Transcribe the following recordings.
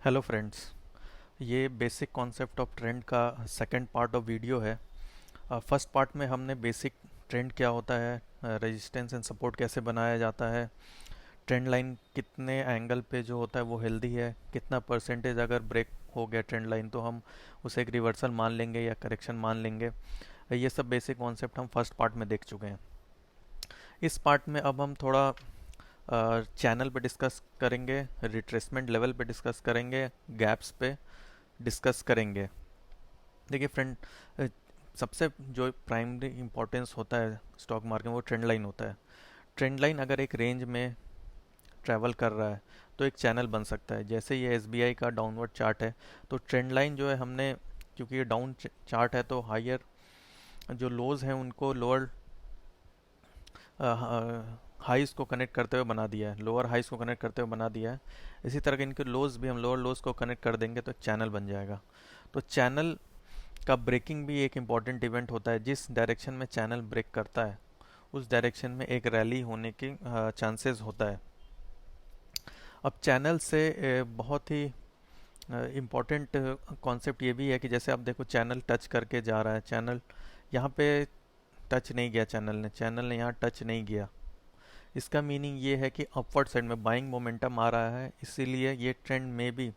Hello friends. ये basic concept of trend का second part of video है। First part में हमने बेसिक ट्रेंड क्या होता है, रेजिस्टेंस एंड सपोर्ट कैसे बनाया जाता है, ट्रेंड लाइन कितने एंगल पे जो होता है वो हेल्दी है, कितना परसेंटेज अगर ब्रेक हो गया ट्रेंड लाइन तो हम उसे एक रिवर्सल मान लेंगे या करेक्शन मान लेंगे। ये सब बेसिक कॉन्सेप्ट हम फर्स्ट पार्ट में देख चुके हैं। इस पार्ट में अब हम थोड़ा चैनल पे डिस्कस करेंगे, रिट्रेसमेंट लेवल पे डिस्कस करेंगे, गैप्स पे डिस्कस करेंगे। देखिए फ्रेंड, सबसे जो प्राइमरी इम्पोर्टेंस होता है स्टॉक मार्केट में वो ट्रेंड लाइन होता है। ट्रेंड लाइन अगर एक रेंज में ट्रैवल कर रहा है तो एक चैनल बन सकता है। जैसे ये एसबीआई का डाउनवर्ड चार्ट है तो ट्रेंड लाइन जो है हमने, क्योंकि ये डाउन चार्ट है तो हायर जो लोज हैं उनको लोअर हाइस को कनेक्ट करते हुए बना दिया है, लोअर हाइस को कनेक्ट करते हुए बना दिया है। इसी तरह के इनके लोज भी हम लोअर लोज को कनेक्ट कर देंगे तो चैनल बन जाएगा। तो चैनल का ब्रेकिंग भी एक इम्पॉर्टेंट इवेंट होता है। जिस डायरेक्शन में चैनल ब्रेक करता है उस डायरेक्शन में एक रैली होने की चांसेस होता है। अब चैनल से बहुत ही इम्पॉर्टेंट कॉन्सेप्ट ये भी है कि जैसे आप देखो चैनल टच करके जा रहा है, चैनल यहाँ पे टच नहीं किया, चैनल ने यहाँ टच नहीं किया। इसका मीनिंग ये है कि अपवर्ड साइड में बाइंग मोमेंटम आ रहा है, इसीलिए ये ट्रेंड में भी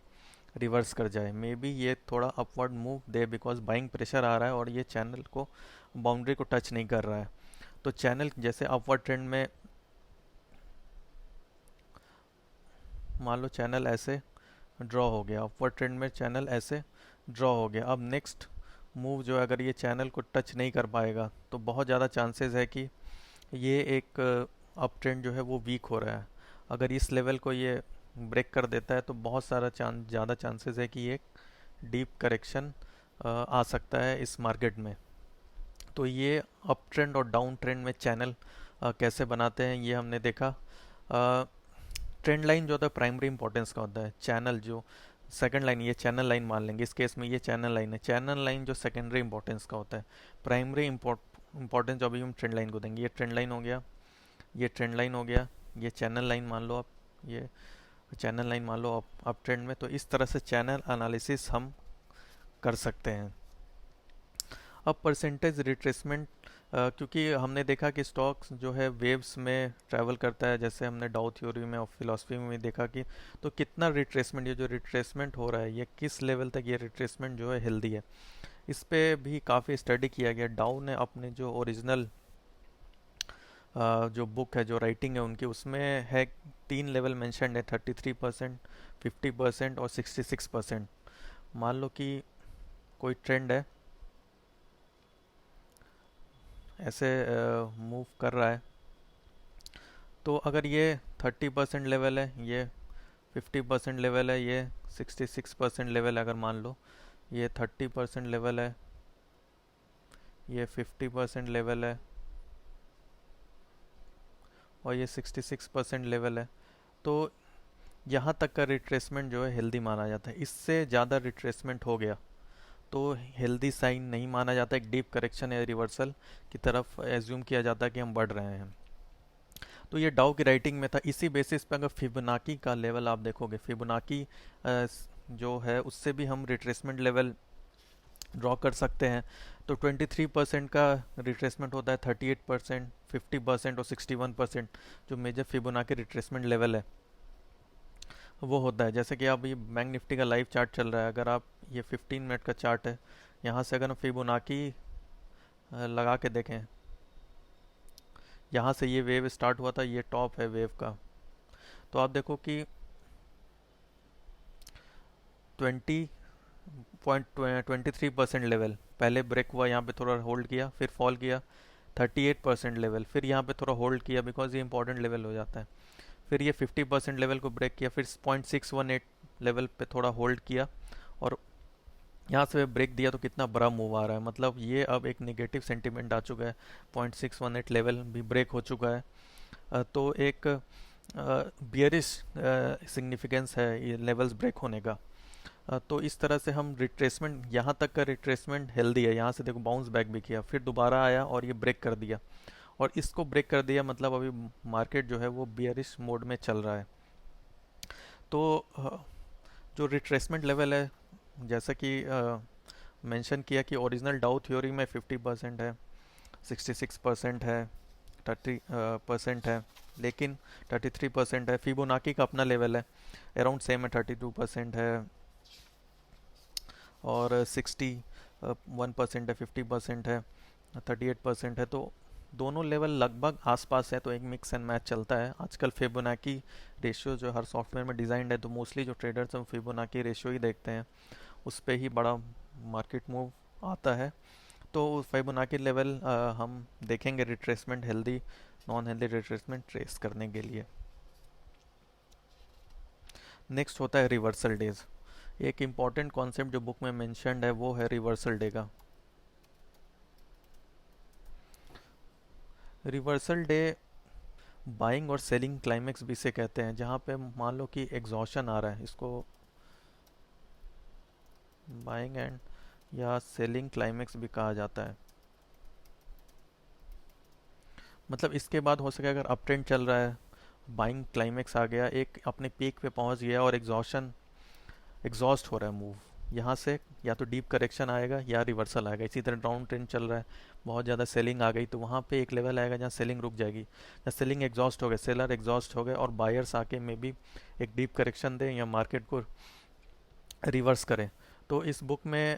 रिवर्स कर जाए, मे बी ये थोड़ा अपवर्ड मूव दे बिकॉज बाइंग प्रेशर आ रहा है और ये चैनल को बाउंड्री को टच नहीं कर रहा है। तो चैनल जैसे अपवर्ड ट्रेंड में मान लो चैनल ऐसे ड्रॉ हो गया, अपवर्ड ट्रेंड में चैनल ऐसे ड्रॉ हो गया। अब नेक्स्ट मूव जो है अगर ये चैनल को टच नहीं कर पाएगा तो बहुत ज़्यादा चांसेस है कि ये एक अप ट्रेंड जो है वो वीक हो रहा है। अगर इस लेवल को ये ब्रेक कर देता है तो बहुत सारा ज़्यादा चांसेस है कि ये डीप करेक्शन आ सकता है इस मार्केट में। तो ये अप ट्रेंड और डाउन ट्रेंड में चैनल कैसे बनाते हैं ये हमने देखा। ट्रेंड लाइन जो होता है प्राइमरी इंपॉर्टेंस का होता है, चैनल जो सेकंड लाइन, ये चैनल लाइन मान लेंगे, इस केस में ये चैनल लाइन है। चैनल लाइन जो सेकेंडरी इंपॉर्टेंस का होता है, प्राइमरी इंपॉर्टेंस जो अभी हम ट्रेंड लाइन को देंगे। ये ट्रेंड लाइन हो गया, ये ट्रेंड लाइन हो गया, ये चैनल लाइन मान लो आप, ये चैनल लाइन मान लो अप ट्रेंड में। तो इस तरह से चैनल एनालिसिस हम कर सकते हैं। अब परसेंटेज रिट्रेसमेंट, क्योंकि हमने देखा कि स्टॉक्स जो है वेव्स में ट्रैवल करता है, जैसे हमने डाउ थ्योरी में और फिलॉसफी में भी देखा कि तो कितना रिट्रेसमेंट, ये जो रिट्रेसमेंट हो रहा है ये किस लेवल तक ये रिट्रेसमेंट जो है हेल्दी है, इस पे भी काफ़ी स्टडी किया गया। डाउ ने अपने जो ओरिजिनल जो बुक है, जो राइटिंग है उनकी, उसमें है 3 लेवल मेंशन है, 33%, 50% और 66%। मान लो कि कोई ट्रेंड है ऐसे मूव कर रहा है, तो अगर ये 30% लेवल है, ये 50% लेवल है, ये 66% लेवल है, अगर मान लो ये 30% लेवल है, ये 50% लेवल है और ये 66% लेवल है, तो यहाँ तक का रिट्रेसमेंट जो है हेल्दी माना जाता है। इससे ज़्यादा रिट्रेसमेंट हो गया तो हेल्दी साइन नहीं माना जाता, एक डीप करेक्शन या रिवर्सल की तरफ एज्यूम किया जाता है कि हम बढ़ रहे हैं। तो ये डाउ की राइटिंग में था। इसी बेसिस पे अगर फिबोनाकी का लेवल आप देखोगे, फिबोनाकी जो है उससे भी हम रिट्रेसमेंट लेवल ड्रॉ कर सकते हैं। तो 23% का रिट्रेसमेंट होता है, 38%, 50% और 61% जो मेजर फिबोनाकी रिट्रेसमेंट लेवल है वो होता है। जैसे कि अब ये बैंक निफ्टी का लाइव चार्ट चल रहा है, अगर आप, ये 15 मिनट का चार्ट है, यहाँ से अगर हम फिबोनाकी लगा के देखें, यहाँ से ये वेव स्टार्ट हुआ था, ये टॉप है वेव का, तो आप देखो कि 20.23% लेवल पहले ब्रेक हुआ, यहाँ पे थोड़ा होल्ड किया, फिर फॉल किया, 38% लेवल, फिर यहाँ पे थोड़ा होल्ड किया बिकॉज ये इंपॉर्टेंट लेवल हो जाता है, फिर ये 50% लेवल को ब्रेक किया, फिर 0.618 लेवल पे थोड़ा होल्ड किया और यहाँ से ब्रेक दिया। तो कितना बड़ा मूव आ रहा है, मतलब ये अब एक नेगेटिव सेंटीमेंट आ चुका है, 0.618 लेवल भी ब्रेक हो चुका है। तो एक बियरिश सिग्निफिकेंस है ये लेवल्स ब्रेक होने का। तो इस तरह से हम रिट्रेसमेंट, यहाँ तक का रिट्रेसमेंट हेल्दी है। यहाँ से देखो बाउंस बैक भी किया, फिर दोबारा आया और ये ब्रेक कर दिया, और इसको ब्रेक कर दिया मतलब अभी मार्केट जो है वो बियरिश मोड में चल रहा है। तो जो रिट्रेसमेंट लेवल है, जैसा कि मेंशन किया कि ओरिजिनल डाउ थ्योरी में 50% है, 66% है, 30% है, लेकिन 33% है। फिबोनाकी का अपना लेवल है, अराउंड सेम है, 32% है, और 61% है, 50% है, 38% है। तो दोनों लेवल लगभग आसपास है, तो एक मिक्स एंड मैच चलता है आजकल। फिबोनाकी रेशियो जो हर सॉफ्टवेयर में डिज़ाइंड है, तो मोस्टली जो ट्रेडर्स हैं फिबोनाकी रेशियो ही देखते हैं, उस पर ही बड़ा मार्केट मूव आता है। तो फिबोनाकी लेवल हम देखेंगे retracement, healthy non healthy retracement trace करने के लिए। नेक्स्ट होता है रिवर्सल डेज। एक इम्पॉर्टेंट कॉन्सेप्ट जो बुक में मेंशन्ड है वो है रिवर्सल डे का। रिवर्सल डे बाइंग और सेलिंग क्लाइमेक्स भी से कहते हैं, जहाँ पे मान लो कि एग्जॉशन आ रहा है, इसको बाइंग एंड या सेलिंग क्लाइमेक्स भी कहा जाता है। मतलब इसके बाद हो सके अगर अप ट्रेंड चल रहा है, बाइंग क्लाइमेक्स आ गया, एक अपने पीक पे पहुंच गया और एग्जॉस्ट हो रहा है मूव, यहाँ से या तो डीप करेक्शन आएगा या रिवर्सल आएगा। इसी तरह डाउन ट्रेंड चल रहा है, बहुत ज़्यादा सेलिंग आ गई, तो वहाँ पे एक लेवल आएगा जहाँ सेलिंग रुक जाएगी, जहाँ सेलिंग एग्जॉस्ट हो गए, सेलर एग्जॉस्ट हो गए, और बायर्स आके मे बी एक डीप करेक्शन दें या मार्केट को रिवर्स करें। तो इस बुक में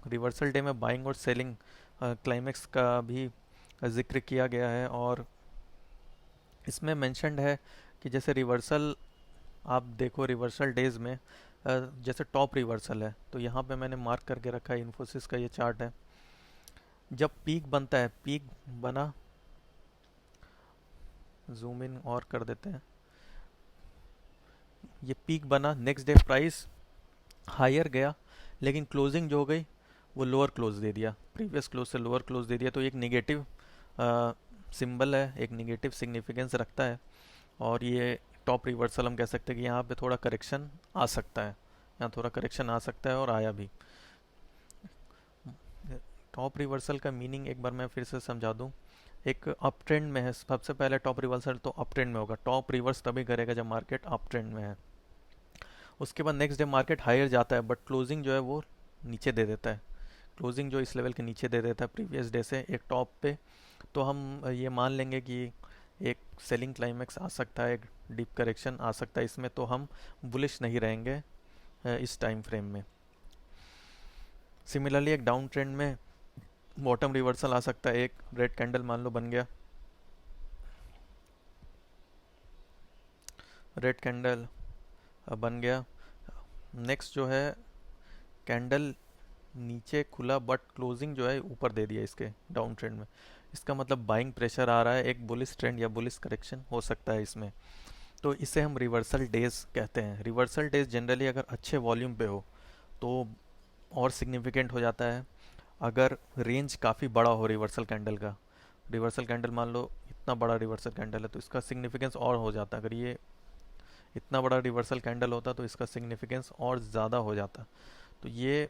रिवर्सल डे में बाइंग और सेलिंग क्लाइमेक्स का भी जिक्र किया गया है। और इसमें मेंशन्ड है कि जैसे रिवर्सल, आप देखो रिवर्सल डेज में जैसे टॉप रिवर्सल है, तो यहाँ पे मैंने मार्क करके रखा है, इन्फोसिस का ये चार्ट है। जब पीक बनता है, पीक बना, जूम इन और कर देते हैं, ये पीक बना, नेक्स्ट डे प्राइस हायर गया, लेकिन क्लोजिंग जो हो गई वो लोअर क्लोज दे दिया, प्रीवियस क्लोज से लोअर क्लोज दे दिया, तो एक निगेटिव सिंबल है, एक निगेटिव सिग्निफिकेंस रखता है। और ये टॉप रिवर्सल हम कह सकते हैं कि यहाँ पे थोड़ा करेक्शन आ सकता है, यहाँ थोड़ा करेक्शन आ सकता है और आया भी। टॉप रिवर्सल का मीनिंग एक बार मैं फिर से समझा दूँ। एक अप ट्रेंड में है, सबसे पहले टॉप रिवर्सल तो अप ट्रेंड में होगा, टॉप रिवर्स तभी करेगा जब मार्केट अप ट्रेंड में है। उसके बाद नेक्स्ट डे मार्केट हायर जाता है, बट क्लोजिंग जो है वो नीचे दे देता है, क्लोजिंग जो इस लेवल के नीचे दे देता है प्रीवियस डे से एक टॉप पे। तो हम ये मान लेंगे कि एक सेलिंग क्लाइमेक्स आ सकता है, एक डीप करेक्शन आ सकता है इसमें, तो हम बुलिश नहीं रहेंगे इस टाइम फ्रेम में। सिमिलरली एक डाउन ट्रेंड में बॉटम रिवर्सल आ सकता है, एक रेड कैंडल मान लो बन गया, रेड कैंडल बन गया, नेक्स्ट जो है कैंडल नीचे खुला बट क्लोजिंग जो है ऊपर दे दिया इसके डाउन ट्रेंड में, इसका मतलब बाइंग प्रेशर आ रहा है, एक बुलिश ट्रेंड या बुलिश करेक्शन हो सकता है इसमें। तो इसे हम रिवर्सल डेज कहते हैं। रिवर्सल डेज जनरली अगर अच्छे वॉल्यूम पे हो तो और सिग्निफिकेंट हो जाता है। अगर रेंज काफ़ी बड़ा हो रिवर्सल कैंडल का, रिवर्सल कैंडल मान लो इतना बड़ा रिवर्सल कैंडल है, तो इसका सिग्निफिकेंस और हो जाता है। अगर ये इतना बड़ा रिवर्सल कैंडल होता तो इसका सिग्निफिकेंस और ज़्यादा हो जाता। तो ये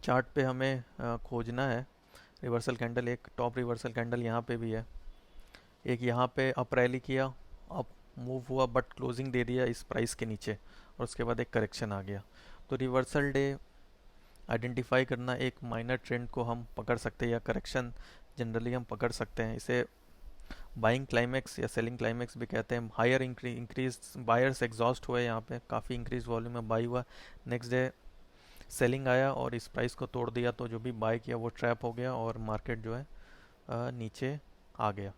चार्ट पे हमें खोजना है रिवर्सल कैंडल। एक टॉप रिवर्सल कैंडल यहाँ पे भी है, एक यहाँ पे अप रैली किया, अप मूव हुआ बट क्लोजिंग दे दिया इस प्राइस के नीचे, और उसके बाद एक करेक्शन आ गया। तो रिवर्सल डे आइडेंटिफाई करना, एक माइनर ट्रेंड को हम पकड़ सकते हैं या करेक्शन जनरली हम पकड़ सकते हैं। इसे बाइंग क्लाइमेक्स या सेलिंग क्लाइमेक्स भी कहते हैं। हायर इंक्रीज, बायर्स एग्जॉस्ट हुए, यहाँ पे काफ़ी इंक्रीज वॉल्यूम में बाई हुआ, नेक्स्ट डे सेलिंग आया और इस प्राइस को तोड़ दिया, तो जो भी बाय किया वो ट्रैप हो गया और मार्केट जो है नीचे आ गया।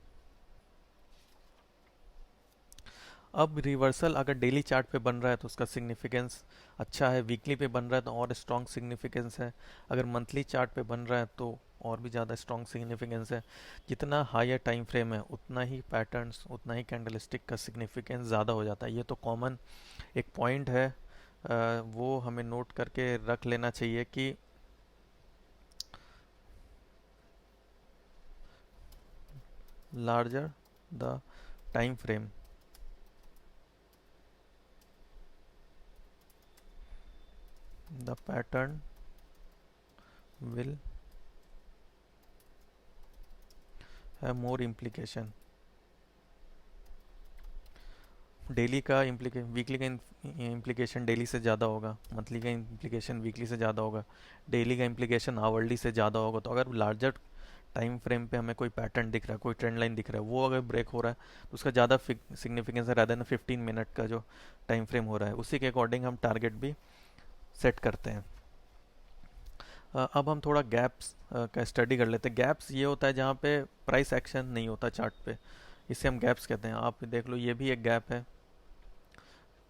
अब रिवर्सल अगर डेली चार्ट पे बन रहा है तो उसका सिग्निफिकेंस अच्छा है, वीकली पे बन रहा है तो और स्ट्रॉन्ग सिग्निफिकेंस है, अगर मंथली चार्ट पे बन रहा है तो और भी ज़्यादा स्ट्रॉन्ग सिग्निफिकेंस है। जितना हायर टाइम फ्रेम है उतना ही पैटर्न्स, उतना ही कैंडलस्टिक का सिग्निफिकेंस ज़्यादा हो जाता है। ये तो कॉमन एक पॉइंट है, वो हमें नोट करके रख लेना चाहिए कि larger the time frame, the pattern will have more implication। Daily का वीकली का इम्प्लीकेशन डेली से ज़्यादा होगा, मंथली का इम्प्लीकेशन वीकली से ज़्यादा होगा, डेली का इम्प्लीकेशन आवरली से ज़्यादा होगा। तो अगर लार्जर टाइम फ्रेम पे हमें कोई पैटर्न दिख रहा है, कोई ट्रेंड लाइन दिख रहा है, वो अगर ब्रेक हो रहा है तो उसका ज़्यादा सिग्निफिकेंस है रादर देन 15 मिनट का जो टाइम फ्रेम हो रहा है। उसी के अकॉर्डिंग हम टारगेट भी सेट करते हैं। अब हम थोड़ा गैप्स का स्टडी कर लेते हैं। गैप्स ये होता है जहाँ पे प्राइस एक्शन नहीं होता चार्ट पे, इसे हम गैप्स कहते हैं। आप देख लो, ये भी एक गैप है,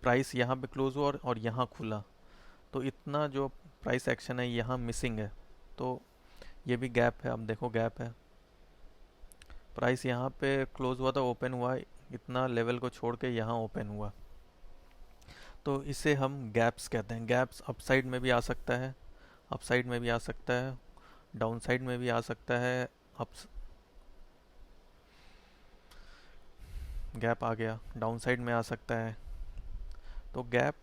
प्राइस यहाँ पे क्लोज हुआ और यहाँ खुला, तो इतना जो प्राइस एक्शन है यहाँ मिसिंग है, तो ये भी गैप है। अब देखो गैप है, प्राइस यहाँ पे क्लोज हुआ था, ओपन हुआ, इतना लेवल को छोड़ के यहाँ ओपन हुआ, तो इसे हम गैप्स कहते हैं। गैप्स अप साइड में भी आ सकता है, अप साइड में भी आ सकता है, डाउन साइड में भी आ सकता है। अप गैप आ गया, डाउन साइड में आ सकता है। तो गैप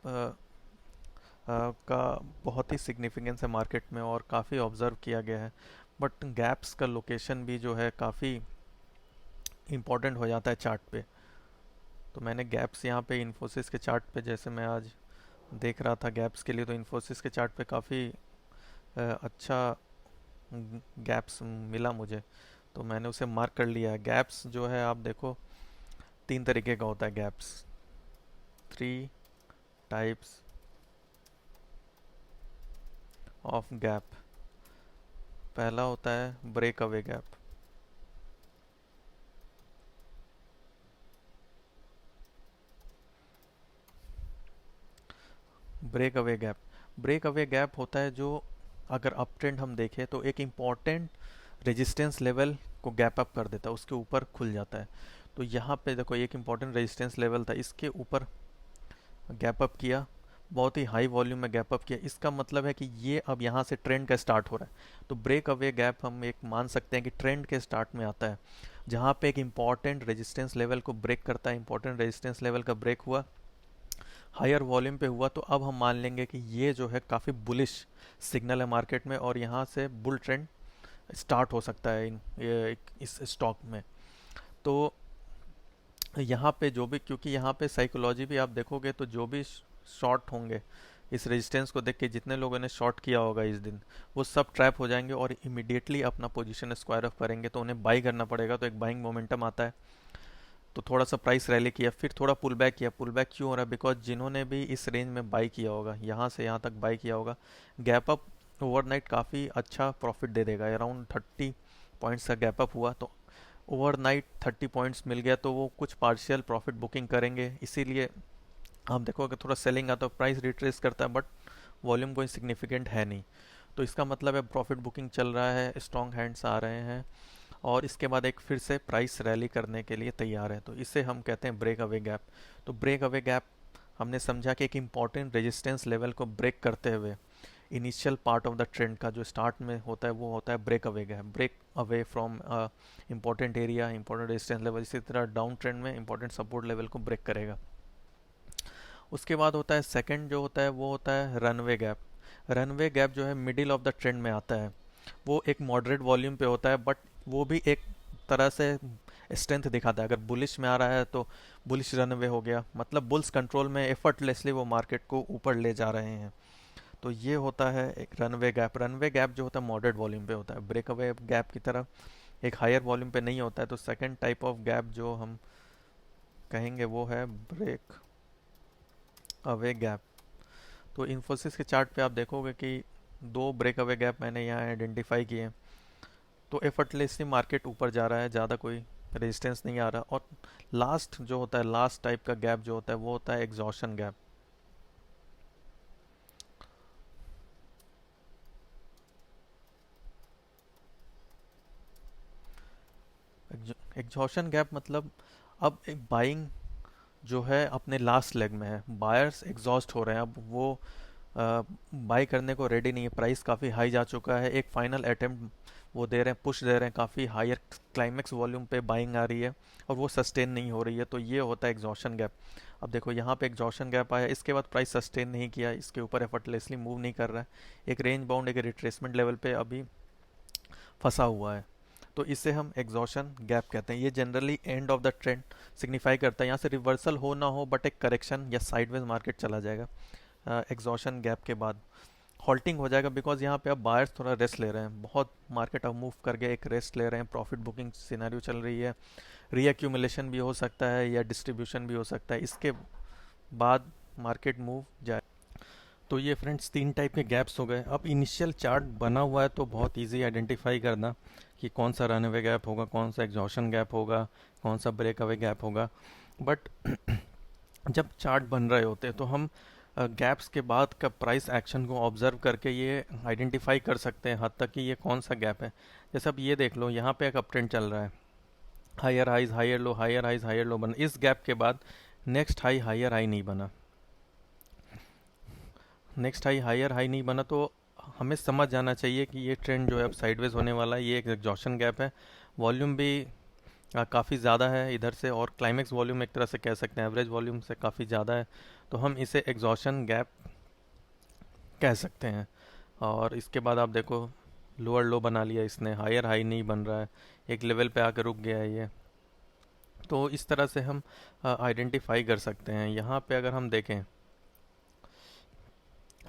का बहुत ही सिग्निफिकेंस है मार्केट में और काफ़ी ऑब्जर्व किया गया है। बट गैप्स का लोकेशन भी जो है काफ़ी इम्पोर्टेंट हो जाता है चार्ट पे। तो मैंने गैप्स यहाँ पे इन्फोसिस के चार्ट पे, जैसे मैं आज देख रहा था गैप्स के लिए, तो इन्फोसिस के चार्ट पे काफ़ी अच्छा गैप्स मिला मुझे, तो मैंने उसे मार्क कर लिया है। गैप्स जो है आप देखो 3 तरीके का होता है गैप्स, 3 टाइप्स ऑफ गैप। पहला होता है break away gap. Break away gap, break away gap होता है जो, अगर अप ट्रेंड हम देखें तो एक इम्पॉर्टेंट रेजिस्टेंस लेवल को गैप अप कर देता है, उसके ऊपर खुल जाता है। तो यहाँ पे देखो एक इम्पॉर्टेंट रेजिस्टेंस लेवल था, इसके ऊपर गैप अप किया, बहुत ही हाई वॉल्यूम में गैप अप किया, इसका मतलब है कि ये अब यहाँ से ट्रेंड का स्टार्ट हो रहा है। तो ब्रेक अवे गैप हम एक मान सकते हैं कि ट्रेंड के स्टार्ट में आता है, जहाँ पे एक इम्पॉर्टेंट रेजिस्टेंस लेवल को ब्रेक करता है। इंपॉर्टेंट रेजिस्टेंस लेवल का ब्रेक हुआ, हायर वॉल्यूम पे हुआ, तो अब हम मान लेंगे कि ये जो है काफ़ी बुलिश सिग्नल है मार्केट में और यहाँ से बुल ट्रेंड स्टार्ट हो सकता है इस स्टॉक में। तो यहाँ पे जो भी, क्योंकि यहाँ पे साइकोलॉजी भी आप देखोगे तो जो भी शॉर्ट होंगे इस रेजिस्टेंस को देख के, जितने लोगों ने शॉर्ट किया होगा इस दिन, वो सब ट्रैप हो जाएंगे और इमिडिएटली अपना पोजीशन स्क्वायर ऑफ करेंगे, तो उन्हें बाई करना पड़ेगा। तो एक बाइंग मोमेंटम आता है, तो थोड़ा सा प्राइस रैली किया, फिर थोड़ा पुल बैक किया। पुल बैक क्यों हो रहा है? बिकॉज जिन्होंने भी इस रेंज में बाई किया होगा, यहाँ से यहाँ तक बाई किया होगा, गैप अप ओवरनाइट काफ़ी अच्छा प्रॉफिट दे देगा। अराउंड 30 पॉइंट्स का गैप अप हुआ, तो ओवरनाइट 30 पॉइंट्स मिल गया, तो वो कुछ पार्शियल प्रॉफिट बुकिंग करेंगे। इसीलिए आप देखो अगर थोड़ा सेलिंग आता है प्राइस रिट्रेस करता है, बट वॉल्यूम कोई सिग्निफिकेंट है नहीं, तो इसका मतलब है प्रॉफिट बुकिंग चल रहा है, स्ट्रॉन्ग हैंड्स आ रहे हैं और इसके बाद एक फिर से प्राइस रैली करने के लिए तैयार है। तो इसे हम कहते हैं ब्रेक अवे गैप। तो ब्रेक अवे गैप हमने समझा कि एक इम्पॉर्टेंट रेजिस्टेंस लेवल को ब्रेक करते हुए initial part of the trend का जो स्टार्ट में होता है वो होता है break away gap, break away from important area, important resistance level. इसी तरह डाउन ट्रेंड में इंपॉर्टेंट सपोर्ट लेवल को ब्रेक करेगा। उसके बाद होता है सेकंड जो होता है वो होता है रनवे गैप। रनवे गैप जो है मिडिल ऑफ द ट्रेंड में आता है, वो एक मॉडरेट वॉल्यूम पे होता है, बट वो भी एक तरह से स्ट्रेंथ दिखाता है। अगर बुलिश में आ रहा है तो बुलिश रनवे हो गया, मतलब बुल्स कंट्रोल में एफर्टलेसली वो मार्केट को ऊपर ले जा रहे हैं। तो ये होता है एक रनवे गैप। रनवे गैप जो होता है मॉडरेट वॉल्यूम पे होता है, ब्रेक अवे गैप की तरह एक हायर वॉल्यूम पे नहीं होता है। तो सेकंड टाइप ऑफ गैप जो हम कहेंगे वो है ब्रेक अवे गैप। तो इन्फोसिस के चार्ट पे आप देखोगे कि 2 ब्रेक अवे गैप मैंने यहाँ आइडेंटिफाई किए हैं। तो एफर्टलेसली मार्केट ऊपर जा रहा है, ज़्यादा कोई रेजिस्टेंस नहीं आ रहा। और लास्ट जो होता है, लास्ट टाइप का गैप जो होता है वो होता है एग्जॉशन गैप। एग्जॉशन गैप मतलब अब एक बाइंग जो है अपने लास्ट लेग में है, बायर्स एग्जॉस्ट हो रहे हैं, अब वो बाई करने को रेडी नहीं है, प्राइस काफ़ी हाई जा चुका है, एक फाइनल अटेम्प्ट वो दे रहे हैं, पुश दे रहे हैं, काफ़ी हायर क्लाइमेक्स वॉल्यूम पे बाइंग आ रही है और वो सस्टेन नहीं हो रही है, तो ये होता है एग्जॉशन गैप। अब देखो यहाँ पे एग्जॉशन गैप आया, इसके बाद प्राइस सस्टेन नहीं किया, इसके ऊपर एफर्टलेसली मूव नहीं कर रहा है, एक रेंज बाउंड एक रिट्रेसमेंट लेवल पे अभी फंसा हुआ है। तो इसे हम एग्जॉशन गैप कहते हैं। ये generally end of the trend signify करता है। यहाँ से रिवर्सल हो ना हो बट एक करेक्शन या साइडवेज मार्केट चला जाएगा एग्जॉशन गैप के बाद। हॉल्टिंग हो जाएगा बिकॉज यहाँ पे अब बायर्स थोड़ा रेस्ट ले रहे हैं, बहुत मार्केट अब मूव करके एक रेस्ट ले रहे हैं, प्रॉफिट बुकिंग सिनेरियो चल रही है, रीअक्यूमुलेशन भी हो सकता है या डिस्ट्रीब्यूशन भी हो सकता है, इसके बाद मार्केट मूव जाए। तो ये फ्रेंड्स तीन टाइप के गैप्स हो गए। अब इनिशियल चार्ट बना हुआ है तो बहुत इजी आइडेंटिफाई करना कि कौन सा रनअवे गैप होगा, कौन सा एग्जॉशन गैप होगा, कौन सा ब्रेक अवे गैप होगा। बट जब चार्ट बन रहे होते हैं तो हम गैप्स के बाद का प्राइस एक्शन को ऑब्जर्व करके ये आइडेंटिफाई कर सकते हैं हद तक कि ये कौन सा गैप है। जैसे अब ये देख लो, यहाँ पे एक अप ट्रेंड चल रहा है, higher highs higher low, higher highs higher low बना। इस गैप के बाद नेक्स्ट हाई हायर हाई नहीं बना, नेक्स्ट हाई हायर हाई नहीं बना, तो हमें समझ जाना चाहिए कि ये ट्रेंड जो है अब साइडवेज होने वाला है। ये एक एग्जॉशन गैप है। वॉल्यूम भी काफ़ी ज़्यादा है इधर से, और क्लाइमेक्स वॉल्यूम एक तरह से कह सकते हैं एवरेज वॉल्यूम से काफ़ी ज़्यादा है, तो हम इसे एग्जॉशन गैप कह सकते हैं। और इसके बाद आप देखो लोअर लो बना लिया इसने, हायर हाई नहीं बन रहा है, एक लेवल पे आकर रुक गया है ये। तो इस तरह से हम आइडेंटिफाई कर सकते हैं। यहाँ पे अगर हम देखें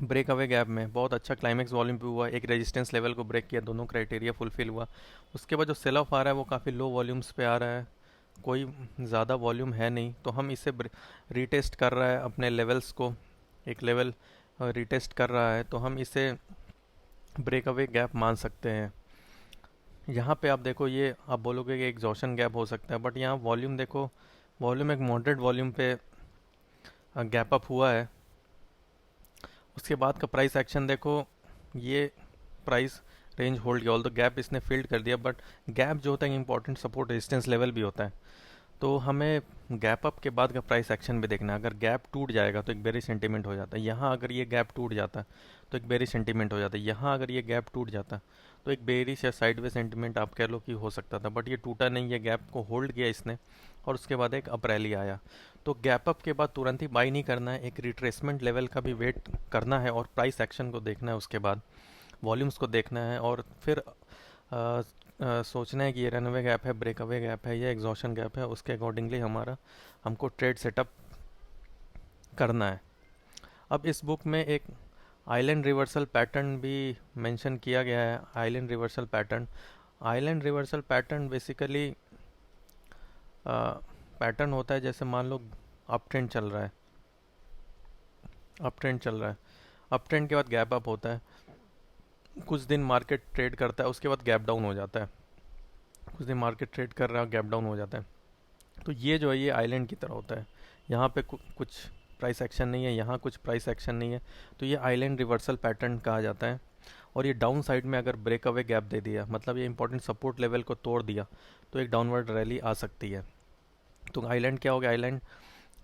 ब्रेक अवे गैप में बहुत अच्छा क्लाइमेक्स वॉल्यूम पे हुआ, एक रेजिस्टेंस लेवल को ब्रेक किया, दोनों क्राइटेरिया फुलफिल हुआ। उसके बाद जो सेल ऑफ आ रहा है वो काफ़ी लो वॉल्यूम्स पे आ रहा है, कोई ज़्यादा वॉल्यूम है नहीं, तो हम इसे रीटेस्ट कर रहा है अपने लेवल्स को, एक लेवल रीटेस्ट कर रहा है, तो हम इसे ब्रेक अवे गैप मान सकते हैं। यहाँ पे आप देखो, ये आप बोलोगे कि एग्जॉशन गैप हो सकता है, बट यहाँ वॉल्यूम देखो, वॉल्यूम एक मॉडरेट वॉल्यूम पे गैप अप हुआ है। उसके बाद का प्राइस एक्शन देखो, ये प्राइस रेंज होल्ड किया, ऑल द गैप इसने फिल्ड कर दिया, बट गैप जो होता है इंपॉर्टेंट सपोर्ट रेजिस्टेंस लेवल भी होता है। तो हमें गैप अप के बाद का प्राइस एक्शन भी देखना है। अगर गैप टूट जाएगा तो एक बेरी सेंटीमेंट हो जाता है। यहाँ अगर ये गैप टूट जाता है तो एक बेरी सेंटीमेंट हो जाता है। यहाँ अगर ये गैप टूट जाता है तो एक बेरिश या साइडवे सेंटीमेंट आप कह लो कि हो सकता था, बट ये टूटा नहीं, ये गैप को होल्ड किया इसने, और उसके बाद एक अप रैली आया। तो गैप अप के बाद तुरंत ही बाई नहीं करना है, एक रिट्रेसमेंट लेवल का भी वेट करना है और प्राइस एक्शन को देखना है, उसके बाद वॉल्यूम्स को देखना है, और फिर सोचना है कि ये रनवे गैप है, ब्रेक अवे गैप है या एग्जॉशन गैप है, उसके अकॉर्डिंगली हमको ट्रेड सेटअप करना है। अब इस बुक में एक आइलैंड रिवर्सल पैटर्न भी मेंशन किया गया है। Island reversal pattern, island reversal pattern basically pattern होता है, जैसे मान लो अप ट्रेंड चल रहा है, अप ट्रेंड चल रहा है, अप ट्रेंड के बाद गैप अप होता है, कुछ दिन मार्केट ट्रेड करता है, उसके बाद गैप डाउन हो जाता है, कुछ दिन मार्केट ट्रेड कर रहा है, गैप डाउन हो जाता है। तो ये जो है ये आइलैंड की तरह होता है। यहाँ पे कुछ प्राइस एक्शन नहीं है, यहाँ कुछ प्राइस एक्शन नहीं है, तो ये आइलैंड रिवर्सल पैटर्न कहा जाता है। और ये डाउन साइड में अगर ब्रेक अवे गैप दे दिया, मतलब ये इंपॉर्टेंट सपोर्ट लेवल को तोड़ दिया, तो एक डाउनवर्ड रैली आ सकती है। तो आइलैंड क्या हो गया, आइलैंड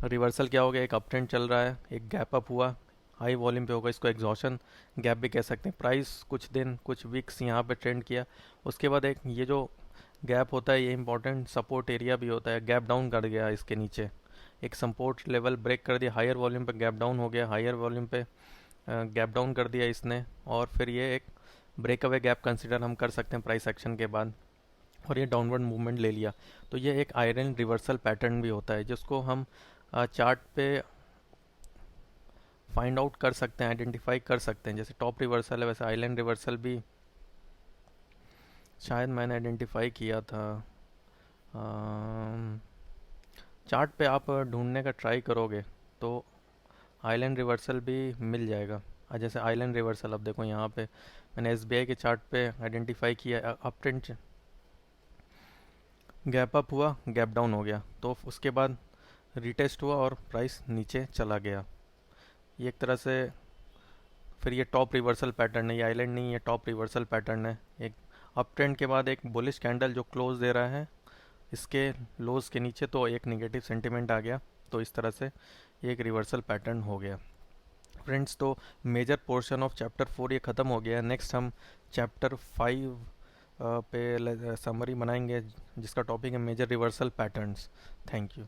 रिवर्सल क्या हो गया, एक अप ट्रेंड चल रहा है, एक गैप अप हुआ, हाई वॉल्यूम पे होगा, इसको एग्जॉशन गैप भी कह सकते हैं। प्राइस कुछ दिन कुछ वीक्स यहाँ पे ट्रेंड किया, उसके बाद एक ये जो गैप होता है ये इंपॉर्टेंट सपोर्ट एरिया भी होता है, गैप डाउन कर गया इसके नीचे, एक सपोर्ट लेवल ब्रेक कर दिया, हायर वॉल्यूम पे गैप डाउन हो गया, हायर वॉल्यूम पे गैप डाउन कर दिया इसने, और फिर ये एक ब्रेक अवे गैप कंसिडर हम कर सकते हैं प्राइस एक्शन के बाद, और ये डाउनवर्ड मूवमेंट ले लिया। तो ये एक आयरन रिवर्सल पैटर्न भी होता है, जिसको हम चार्ट पे फाइंड आउट कर सकते हैं, आइडेंटिफाई कर सकते हैं। जैसे टॉप रिवर्सल है, वैसे आइलैंड रिवर्सल भी शायद मैंने आइडेंटिफाई किया था। चार्ट पे आप ढूंढने का ट्राई करोगे तो आइलैंड रिवर्सल भी मिल जाएगा। जैसे आइलैंड रिवर्सल अब देखो यहाँ पे मैंने एसबीआई के चार्ट पे आइडेंटिफाई किया, अप ट्रेंड गैप अप हुआ, गैप डाउन हो गया, तो उसके बाद रिटेस्ट हुआ और प्राइस नीचे चला गया। ये एक तरह से फिर ये टॉप रिवर्सल पैटर्न है, ये आइलैंड नहीं, ये टॉप रिवर्सल पैटर्न है। एक अप ट्रेंड के बाद एक बुलिश कैंडल जो क्लोज दे रहा है इसके लोज के नीचे, तो एक नेगेटिव सेंटीमेंट आ गया, तो इस तरह से ये एक रिवर्सल पैटर्न हो गया। फ्रेंड्स, तो मेजर पोर्शन ऑफ चैप्टर 4 ये ख़त्म हो गया। नेक्स्ट हम चैप्टर 5 पे समरी बनाएंगे, जिसका टॉपिक है major reversal patterns. Thank you.